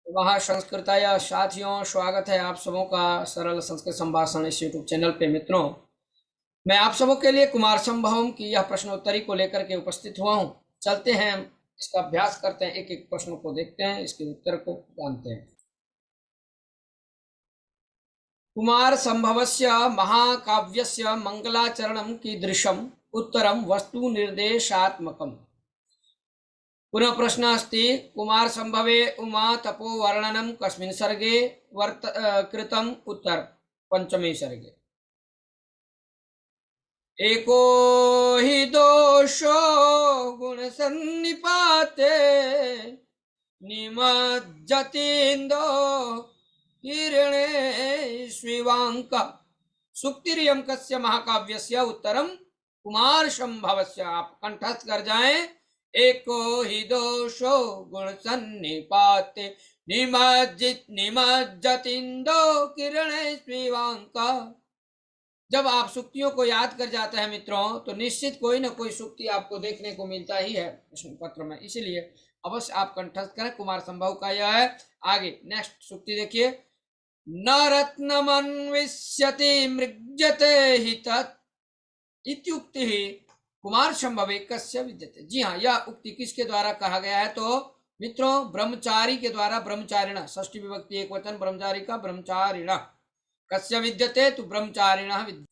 वहाँ संस्कृताय साथियों, स्वागत है आप सबों का सरल संस्कृत संभाषण इस यूट्यूब चैनल पे। मित्रों, मैं आप सबों के लिए कुमार संभवम की यह प्रश्नोत्तरी को लेकर के उपस्थित हुआ हूँ। चलते हैं, इसका अभ्यास करते हैं, एक एक प्रश्नों को देखते हैं, इसके उत्तर को जानते हैं। कुमार संभवस्य महाकाव्यस्य मंगलाचरणं कीदृशम् उत्तरं वस्तु निर्देशात्मकम्। पुनः प्रश्न अस्ति कुमार संभवे उमा तपो वर्णनम कस्मिन् सर्गे कृतम उत्तर पंचमे सर्गे। एको हि दोषो गुण सन्निपाते निमज्जतीन्दो किरणे स्विवांक। सुक्तिरियं कस्य महाकाव्यस्य उत्तरम कुमार संभवस्य। आप कंठस्थ कर जाएं। एको ही दोषो गुण सन्निपाते निमज्जतिंदो किरणे स्विवांका। जब आप सुक्तियों को याद कर जाते हैं मित्रों, तो निश्चित कोई ना कोई सुक्ति आपको देखने को मिलता ही है प्रश्न पत्र में, इसलिए अवश्य आप कंठस्थ करें। कुमार संभव का यह है। आगे नेक्स्ट सुक्ति देखिए। न रत्नमन्विष्यति मृज्यते हि तत् इत्युक्ति ही कुमार संभवे कस्य विद्यते। जी हाँ, यह उक्ति किसके द्वारा कहा गया है? तो मित्रों, ब्रह्मचारी के द्वारा। ब्रह्मचारिण षष्ठी विभक्ति एक वचन, ब्रह्मचारी का ब्रह्मचारिण। कस्य विद्यते? तो ब्रह्मचारिण विद्यते।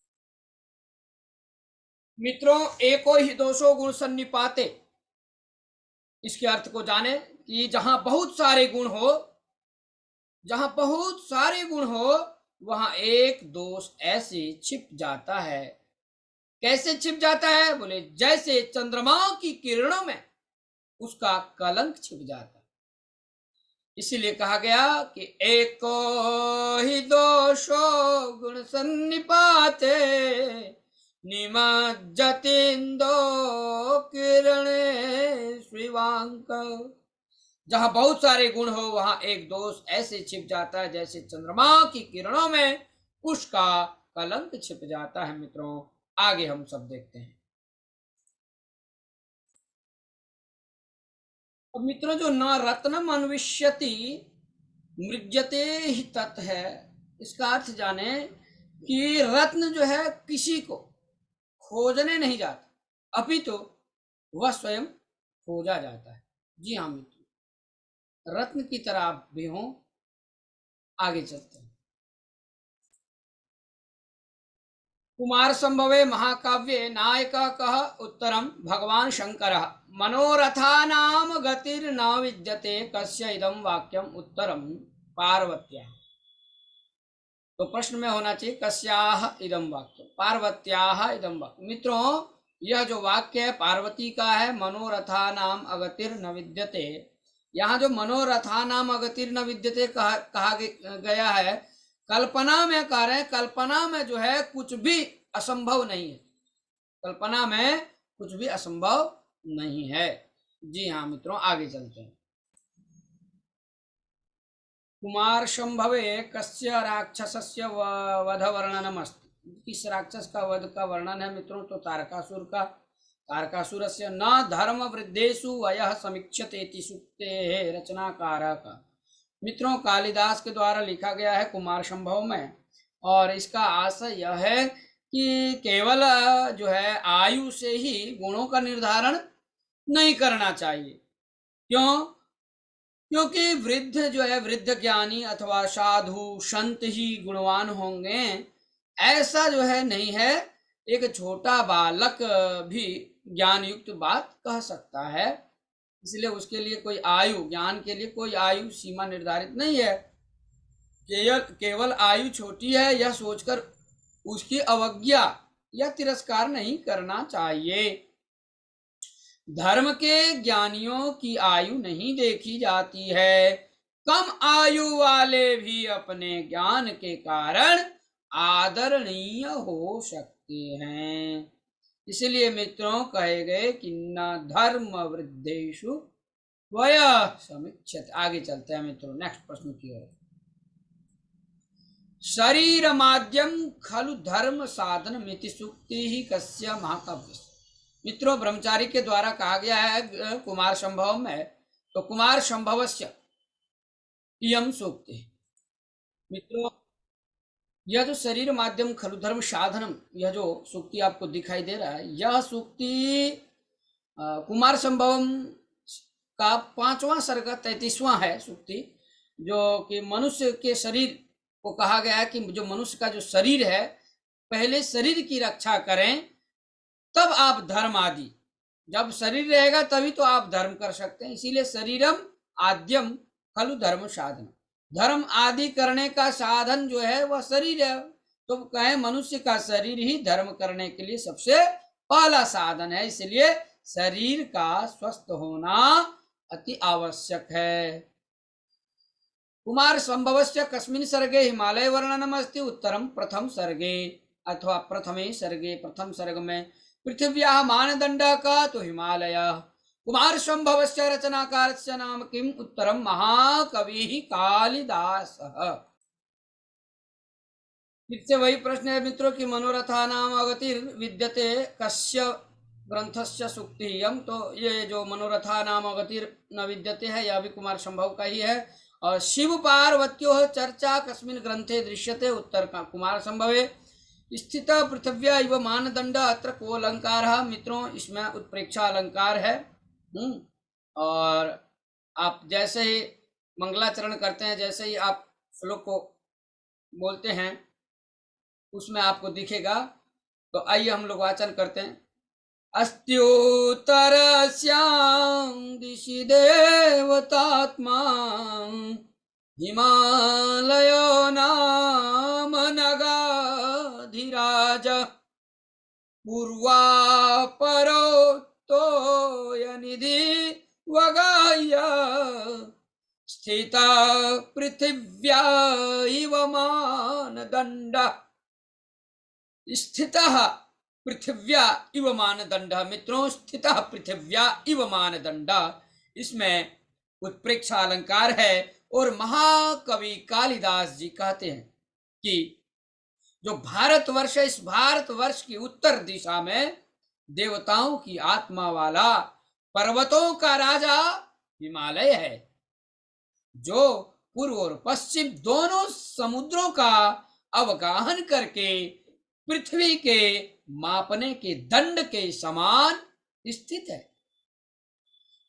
मित्रों, एको ही दोषो गुण सन्निपाते, इसके अर्थ को जाने कि जहां बहुत सारे गुण हो, जहां बहुत सारे गुण हो, वहां एक दोष ऐसे छिप जाता है। कैसे छिप जाता है? बोले जैसे चंद्रमा की किरणों में उसका कलंक छिप जाता है। इसीलिए कहा गया कि एको ही दोषो गुण सन्निपाते निमज्जतिंदो किरणे स्विवांक। जहां बहुत सारे गुण हो, वहां एक दोष ऐसे छिप जाता है जैसे चंद्रमा की किरणों में उसका कलंक छिप जाता है। मित्रों, आगे हम सब देखते हैं। अब मित्रों, जो न रत्नम अन्विष्यति मृज्यते ही तत् है, इसका अर्थ जाने कि रत्न जो है किसी को खोजने नहीं जाता, अपितु वह स्वयं खोजा जाता है। जी हाँ मित्रों, रत्न की तरह आप भी हो। आगे चलते हैं। कुमार संभवे महाकाव्ये नायक कः उत्तरम भगवान शंकर। मनोरथा नाम गतिर्न विद्यते कस्य इदम वाक्यम उत्तरम पार्वत्या। तो प्रश्न में होना चाहिए कस्याह इदम वाक्य, पार्वत्याह इदम वाक्य। मित्रों, यह जो वाक्य है पार्वती का है। मनोरथा नाम अगतिर न विद्यते, यहाँ जो मनोरथा नाम अगतिर न विद्यते कहा गया है, कल्पना में कह रहे हैं। कल्पना में जो है कुछ भी असंभव नहीं है। कल्पना में कुछ भी असंभव नहीं है। जी हाँ मित्रों, आगे चलते हैं। कुमार संभवे कस्य राक्षसस्य वध वर्णनम अस्ति। किस राक्षस का वध का वर्णन है मित्रों? तो तारकासुर का। तारकासुरस्य न धर्म वृद्धेषु वयः समीक्षते इति सूक्तेः रचनाकार का। मित्रों, कालिदास के द्वारा लिखा गया है कुमार संभव में, और इसका आशय यह है कि केवल जो है आयु से ही गुणों का निर्धारण नहीं करना चाहिए। क्यों? क्योंकि वृद्ध जो है, वृद्ध ज्ञानी अथवा साधु संत ही गुणवान होंगे, ऐसा जो है नहीं है। एक छोटा बालक भी ज्ञान युक्त बात कह सकता है। इसलिए उसके लिए कोई आयु, ज्ञान के लिए कोई आयु सीमा निर्धारित नहीं है। केवल आयु छोटी है यह सोचकर उसकी अवज्ञा या तिरस्कार नहीं करना चाहिए। धर्म के ज्ञानियों की आयु नहीं देखी जाती है। कम आयु वाले भी अपने ज्ञान के कारण आदरणीय हो सकते हैं। इसलिए मित्रों, कहे गए कि न धर्म वृद्धेषु वयः समीक्षते। आगे चलते हैं मित्रों नेक्स्ट प्रश्न की ओर। शरीर माध्यम खलु धर्म साधन मिति सूक्ति ही कस्य महाकाव्य। मित्रों, ब्रह्मचारी के द्वारा कहा गया है कुमार संभव में। तो कुमार संभवस्य इयम सूक्ति। मित्रों, यह जो शरीर माध्यम खलु धर्म साधनम, यह जो सूक्ति आपको दिखाई दे रहा है, यह सूक्ति कुमार संभवम का 5वां सर्ग 33वां है सूक्ति, जो कि मनुष्य के शरीर को कहा गया है कि जो मनुष्य का जो शरीर है, पहले शरीर की रक्षा करें, तब आप धर्म आदि, जब शरीर रहेगा तभी तो आप धर्म कर सकते हैं। इसीलिए शरीरम आद्यम खलु धर्म साधन, धर्म आदि करने का साधन जो है वह शरीर है। तो कहें मनुष्य का शरीर ही धर्म करने के लिए सबसे पहला साधन है, इसलिए शरीर का स्वस्थ होना अति आवश्यक है। कुमार संभवस्य कस्मिन् सर्गे हिमालय वर्णनम अस्ति उत्तरम प्रथम सर्गे, अथवा प्रथमे सर्गे, प्रथम सर्ग में पृथिव्याः मानदंड का तो हिमालय। कुमार संभवस्य रचनाकारस्य नाम किम, उत्तरम महाकवि कालिदास। फिर से वही प्रश्न है मित्रों की मनोरथा नाम अगतिर विद्यते कस्य ग्रंथस्य सूक्तियम। तो ये जो मनोरथा नाम अगतिर न विद्यते है, यह भी कुमार संभव का ही है। और शिव पार्वत्यो चर्चा कस्मिन् ग्रंथे दृश्यते, उत्तर का कुमार संभवे। स्थित पृथिव्या इव मानदंड, अत्र को अलंकार। मित्रों, इसमें उत्प्रेक्षा अलंकार है। और आप जैसे ही मंगलाचरण करते हैं, जैसे ही आप श्लोक को बोलते हैं, उसमें आपको दिखेगा। तो आइए हम लोग वाचन करते हैं। अस्त्युत्तरस्यां दिशि देवतात्मा, हिमालयो नाम नगाधिराज, पूर्वापरो तोयनिधि वगाह्य, स्थिता पृथिव्या इव मानदंड। स्थितः पृथिव्या इव मानदंड। मित्रों, स्थितः पृथिव्या इव मानदंड, इसमें उत्प्रेक्षा अलंकार है। और महाकवि कालिदास जी कहते हैं कि जो भारतवर्ष है, इस भारतवर्ष की उत्तर दिशा में देवताओं की आत्मा वाला पर्वतों का राजा हिमालय है, जो पूर्व और पश्चिम दोनों समुद्रों का अवगाहन करके पृथ्वी के मापने के दंड के समान स्थित है।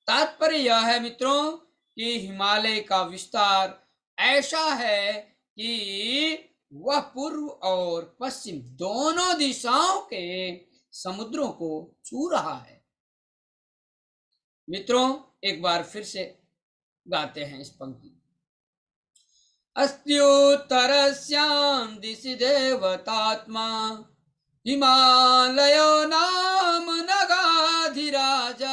तात्पर्य यह है मित्रों कि हिमालय का विस्तार ऐसा है कि वह पूर्व और पश्चिम दोनों दिशाओं के समुद्रों को छू रहा है। मित्रों, एक बार फिर से गाते हैं इस पंक्ति। अस्त्युत्तरस्यां दिशि देवतात्मा, हिमालयो नाम नगाधिराज,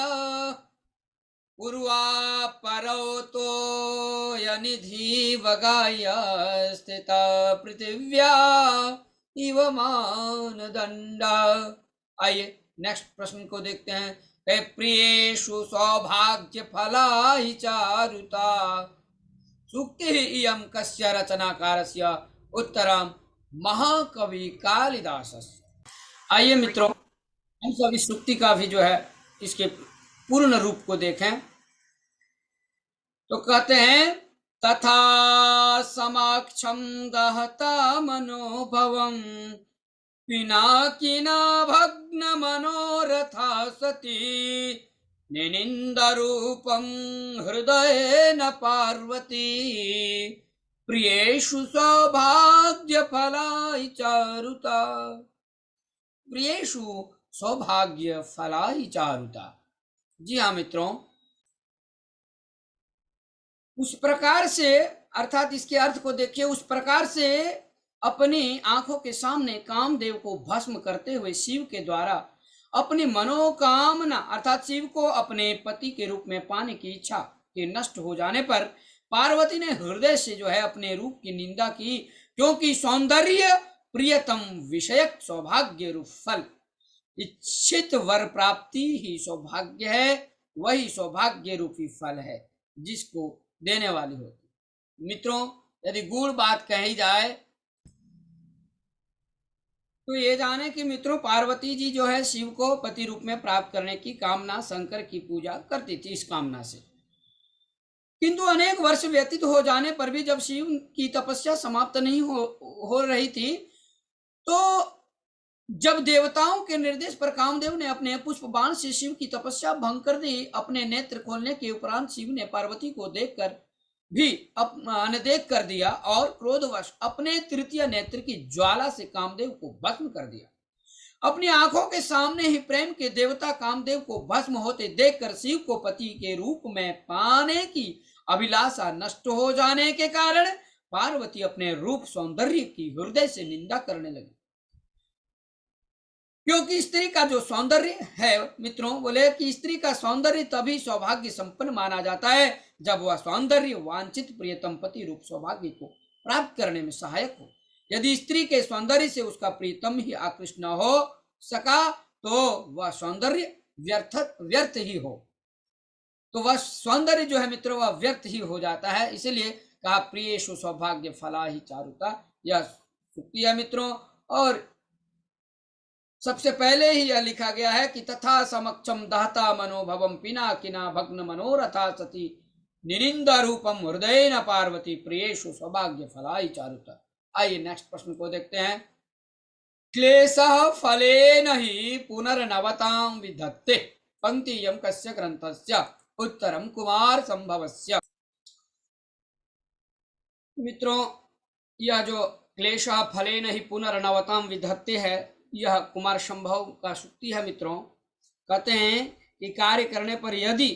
पूर्वापरो तोयनिधि वगाह्य, स्थिता पृथिव्या इव मानदंड। आइए नेक्स्ट प्रश्न को देखते हैं। प्रियेषु सौभाग्य फला हि चारुता, सूक्ति इयं कस्य रचनाकारस्य, उत्तरम महाकवि कालिदासस्य। आइए मित्रों, हम सब इस सूक्ति का भी जो है इसके पूर्ण रूप को देखें। तो कहते हैं, तथा समाक्षम दहता मनोभवम, पिनाकिना भग्न मनोरथा सती, निनिंदरूपं हृदयेन पार्वती, प्रियेषु सौभाग्य फलाई चारुता। प्रियेषु सौभाग्य फलाई चारुता। जी हाँ मित्रों, उस प्रकार से, अर्थात इसके अर्थ को देखिए, उस प्रकार से अपनी आंखों के सामने कामदेव को भस्म करते हुए शिव के द्वारा अपनी मनोकामना, अर्थात शिव को अपने पति के रूप में पाने की इच्छा के नष्ट हो जाने पर पार्वती ने हृदय से जो है अपने रूप की निंदा की, क्योंकि सौंदर्य प्रियतम विषयक सौभाग्य रूप फल, इच्छित वर प्राप्ति ही सौभाग्य है, वही सौभाग्य रूपी फल है जिसको देने वाली होती। मित्रों, यदि गूढ़ बात कही जाए तो ये जाने कि मित्रों, पार्वती जी जो है शिव को पति रूप में प्राप्त करने की कामना, शंकर की पूजा करती थी इस कामना से। किंतु अनेक वर्ष व्यतीत हो जाने पर भी जब शिव की तपस्या समाप्त नहीं हो रही थी, तो जब देवताओं के निर्देश पर कामदेव ने अपने पुष्प बाण से शिव की तपस्या भंग कर दी, अपने नेत्र खोलने के उपरांत शिव ने पार्वती को देखकर भी अनदेख कर दिया और क्रोधवश अपने तृतीय नेत्र की ज्वाला से कामदेव को भस्म कर दिया। अपनी आंखों के सामने ही प्रेम के देवता कामदेव को भस्म होते देखकर शिव को पति के रूप में पाने की अभिलाषा नष्ट हो जाने के कारण पार्वती अपने रूप सौंदर्य की हृदय से निंदा करने लगी। क्योंकि स्त्री का जो सौंदर्य है मित्रों, बोले कि स्त्री का सौंदर्य तभी सौभाग्य संपन्न माना जाता है जब वह सौंदर्य वांछित प्रियतम पति रूप सौभाग्य को प्राप्त करने में सहायक हो। यदि स्त्री के सौंदर्य से उसका प्रियतम ही आकृष्ट न हो सका तो वह सौंदर्य व्यर्थ ही हो, तो वह सौंदर्य जो है मित्रों वह व्यर्थ ही हो जाता है। इसलिए कहा प्रियेषु सौभाग्य फला ही चारुता, यह सूक्ति है मित्रों। और सबसे पहले ही यह लिखा गया है कि तथा समक्षम दहता मनोभवम पिना किना भग्न मनोरथा सती निनिंदा रूपम हृदय न पार्वती प्रियेषु सौभाग्य फलाई चारुता। आइए नेक्स्ट प्रश्न को देखते हैं। क्लेशः फलेन ही पुनर्नवतां विधत्ते, पंक्तियं कस्य ग्रंथस्य, उत्तरम कुमार संभवस्य। मित्रों यह जो क्लेशः फलेन ही पुनर्नवतां विधत्ते है, यह कुमार संभव का सूक्ति है मित्रों। कहते हैं कि कार्य करने पर यदि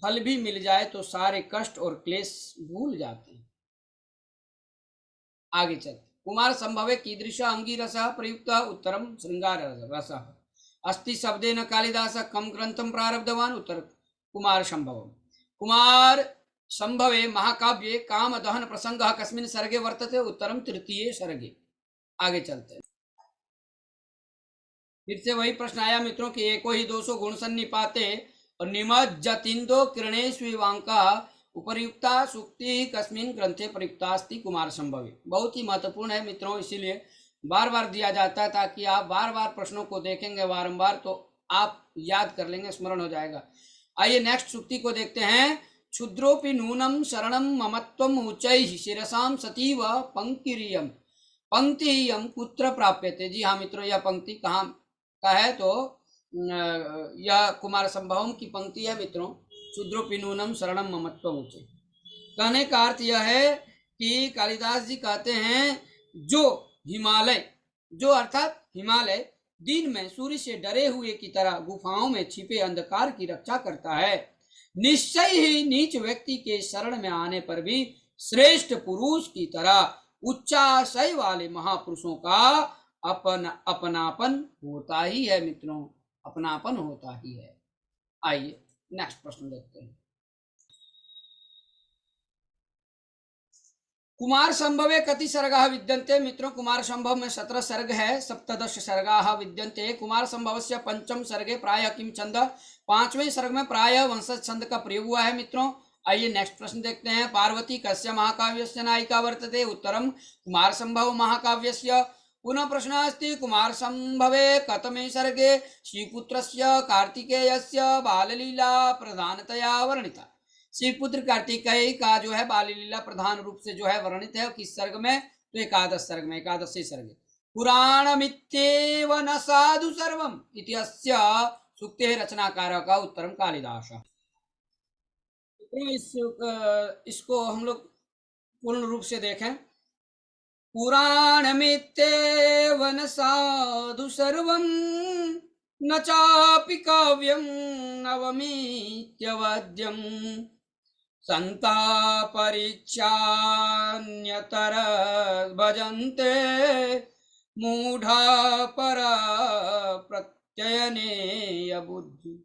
फल भी मिल जाए तो सारे कष्ट और क्लेश भूल जाते हैं। आगे चलते कुमार संभवे कीदृश अंगीरसः प्रयुक्त, उत्तरम श्रृंगार रसः अस्ति शब्देन कालिदास कम ग्रंथम प्रारब्धवान, उत्तर कुमार संभव। कुमार संभवे महाकाव्ये काम दहन प्रसंग कस्मिन् सर्गे वर्तते, उत्तरम तृतीय सर्गे। आगे चलते हैं। फिर से वही प्रश्न आया मित्रों कि एको ही 200 गुण सन्निपाते और निमज्जतिंदो किरणेष्विवांका उपर्युक्ता सूक्ति कस्मिन् ग्रंथे प्रयुक्तास्ति कुमार संभवे। बहुत ही महत्वपूर्ण है मित्रों, इसीलिए बार बार दिया जाता है ताकि आप बार बार प्रश्नों को देखेंगे बारंबार तो आप याद कर लेंगे, स्मरण हो जाएगा। आइए नेक्स्ट सूक्ति को देखते हैं। क्षुद्रोपि नूनम शरणम ममत्वम उच्चैः शिरसाम सतीव पंक्तिरियम पंक्तियम कुत्र प्राप्यते। जी हाँ मित्रों, यह पंक्ति कहाँ का है तो यह कुमार संभवम की पंक्ति है मित्रों। क्षुद्रोपि नूनम शरणम ममत्वम उच्चैः। कहने का अर्थ यह है कि कालिदास जी कहते हैं जो हिमालय, जो अर्थात हिमालय दिन में सूर्य से डरे हुए की तरह गुफाओं में छिपे अंधकार की रक्षा करता है, निश्चय ही नीच व्यक्ति के शरण में आने पर भी श्रेष्ठ पुरुष की तरह उच्चाशय वाले महापुरुषों का अपनापन होता ही है मित्रों, अपनापन होता ही है। आइए नेक्स्ट प्रश्न देखते हैं। कुमार संभवे कति सर्गाः विद्यन्ते। मित्रों कुमार संभव में 17 सर्ग है, 17 सर्गाः विद्यन्ते। कुमार संभवस्य पंचम सर्गे प्रायः किम छंद, 5वें सर्ग में प्रायः वंशज छंद का प्रयोग हुआ है मित्रों। आइए नेक्स्ट प्रश्न देखते हैं। पार्वती कस्य महाकाव्यस्य नायिका वर्तते, उत्तरम कुमार संभव महाकाव्यस्य। पुनः प्रश्न अस्ति कुमार संभवे कतमे सर्गे श्रीपुत्रस्य कार्तिकेयस्य बाललीला प्रधानतया वर्णिता। श्रीपुत्र कार्तिकेय का जो है बाल लीला प्रधान रूप से जो है वर्णित है किस सर्ग में, तो एकादश सर्ग में, एकादशी सर्ग। पुराणमित्येव न साधु सर्वम इति अस्य सूक्तेः रचनाकारः का, उत्तरम कालिदास। इसको हम लोग पूर्ण रूप से देखें। पुराणमित्येव न साधु सर्वम न चापि काव्यम नवमीत्यवद्यम संता परीक्षान्यतर भजन्ते मूढ़ा पर प्रत्ययनेय बुद्धि।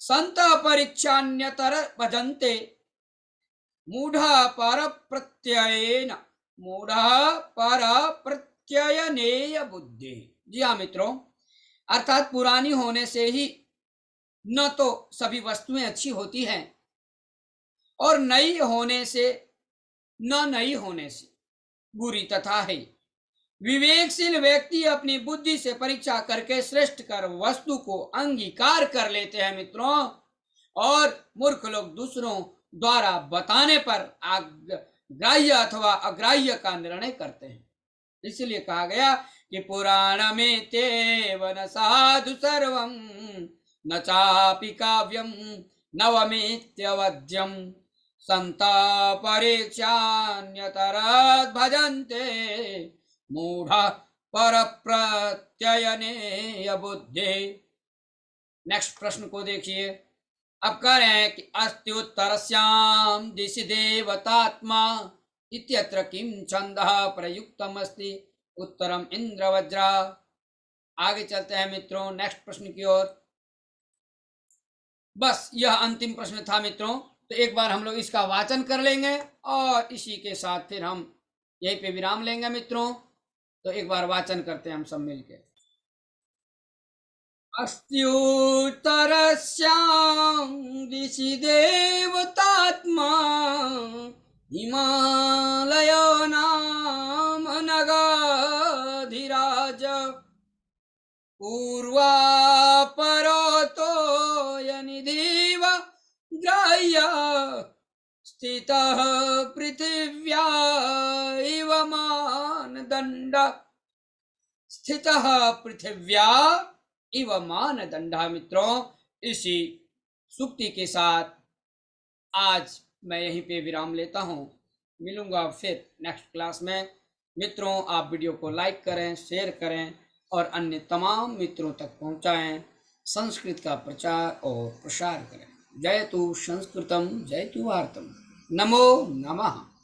संता परीक्षान्यतर भजन्ते मूढ़ा पर प्रत्ययेन, मूढ़ा पर प्रत्ययनेय बुद्धि। जी हाँ मित्रों, अर्थात पुरानी होने से ही न तो सभी वस्तुएं अच्छी होती हैं और नई होने से न नई होने से बुरी तथा है। विवेकशील व्यक्ति अपनी बुद्धि से परीक्षा करके श्रेष्ठ कर वस्तु को अंगीकार कर लेते हैं मित्रों, और मूर्ख लोग दूसरों द्वारा बताने पर ग्राह्य अथवा अग्राह्य का निर्णय करते हैं। इसलिए कहा गया कि पुराण में तेव न साधु सर्वं न चापि काव्यम नवमेत्यवद्यम संता परीक्षान्यतरद् भजन्ते मूढ़ा पर प्रत्ययने बुद्धि। नेक्स्ट प्रश्न को देखिए। अब कह रहे हैं कि अस्त्युत्तरस्याम दिशि देवतात्मा इत्यत्र किम छंदः प्रयुक्तम अस्ति उत्तरम इंद्रवज्रा। आगे चलते हैं मित्रों नेक्स्ट प्रश्न की ओर। बस यह अंतिम प्रश्न था मित्रों, तो एक बार हम लोग इसका वाचन कर लेंगे और इसी के साथ फिर हम यहीं पे विराम लेंगे मित्रों। तो एक बार वाचन करते हैं हम सब मिलके। अस्त्युत्तरस्यां दिशि देवतात्मा हिमालयो नाम नगाधिराज पूर्वापरोतो यनिधिव ग्राह्य स्थितः पृथिव्या इव मानदण्ड स्थितः पृथिव्या इव मानदण्ड। मित्रों इसी सूक्ति के साथ आज मैं यहीं पे विराम लेता हूँ। मिलूंगा फिर नेक्स्ट क्लास में। मित्रों आप वीडियो को लाइक करें, शेयर करें और अन्य तमाम मित्रों तक पहुँचाएं। संस्कृत का प्रचार और प्रसार करें। जयतु संस्कृतम जयतु भारतम। नमो नमः।